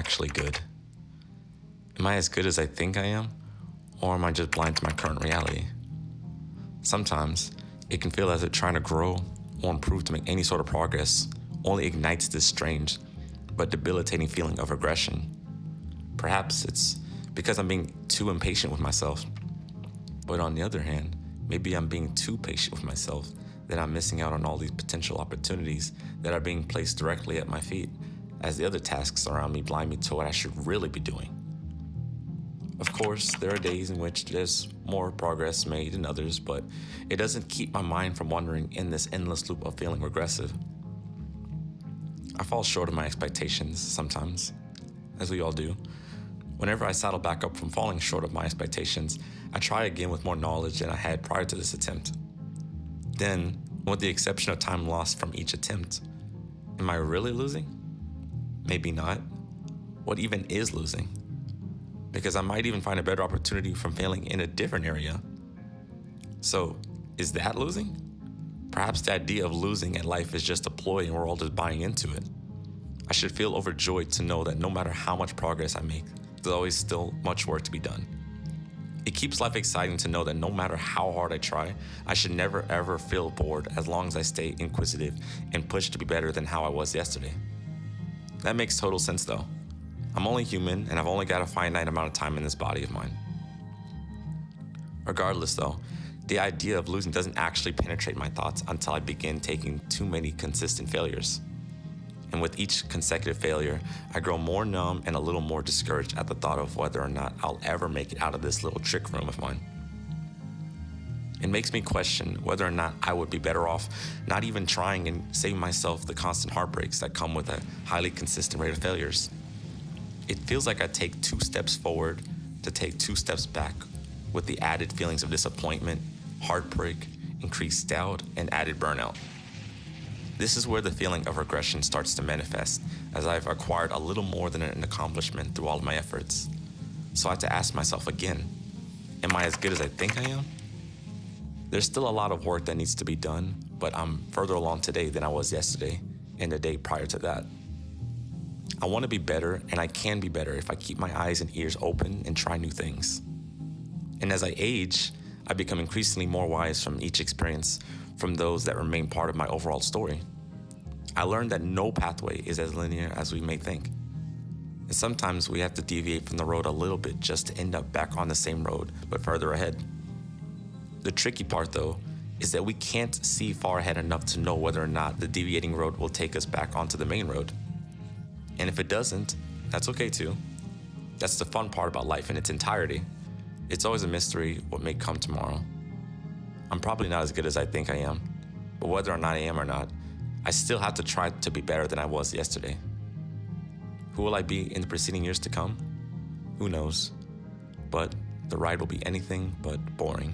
actually good? Am I as good as I think I am? Or am I just blind to my current reality? Sometimes it can feel as if trying to grow or improve to make any sort of progress only ignites this strange but debilitating feeling of regression. Perhaps it's because I'm being too impatient with myself. But on the other hand, maybe I'm being too patient with myself that I'm missing out on all these potential opportunities that are being placed directly at my feet as the other tasks around me blind me to what I should really be doing. Of course, there are days in which there's more progress made than others, but it doesn't keep my mind from wandering in this endless loop of feeling regressive. I fall short of my expectations sometimes, as we all do. Whenever I saddle back up from falling short of my expectations, I try again with more knowledge than I had prior to this attempt. Then, with the exception of time lost from each attempt, am I really losing? Maybe not. What even is losing? Because I might even find a better opportunity from failing in a different area. So, is that losing? Perhaps the idea of losing at life is just a ploy and we're all just buying into it. I should feel overjoyed to know that no matter how much progress I make, there's always still much work to be done. It keeps life exciting to know that no matter how hard I try, I should never ever feel bored as long as I stay inquisitive and push to be better than how I was yesterday. That makes total sense though. I'm only human and I've only got a finite amount of time in this body of mine. Regardless though, the idea of losing doesn't actually penetrate my thoughts until I begin taking too many consistent failures. And with each consecutive failure, I grow more numb and a little more discouraged at the thought of whether or not I'll ever make it out of this little trick room of mine. It makes me question whether or not I would be better off not even trying and saving myself the constant heartbreaks that come with a highly consistent rate of failures. It feels like I take 2 steps forward to take 2 steps back, with the added feelings of disappointment, heartbreak, increased doubt, and added burnout. This is where the feeling of regression starts to manifest, as I've acquired a little more than an accomplishment through all of my efforts. So I have to ask myself again, am I as good as I think I am? There's still a lot of work that needs to be done, but I'm further along today than I was yesterday and the day prior to that. I want to be better, and I can be better if I keep my eyes and ears open and try new things. And as I age, I become increasingly more wise from each experience from those that remain part of my overall story. I learned that no pathway is as linear as we may think. And sometimes we have to deviate from the road a little bit just to end up back on the same road, but further ahead. The tricky part, though, is that we can't see far ahead enough to know whether or not the deviating road will take us back onto the main road. And if it doesn't, that's okay too. That's the fun part about life in its entirety. It's always a mystery what may come tomorrow. I'm probably not as good as I think I am, but whether or not I am or not, I still have to try to be better than I was yesterday. Who will I be in the preceding years to come? Who knows? But the ride will be anything but boring.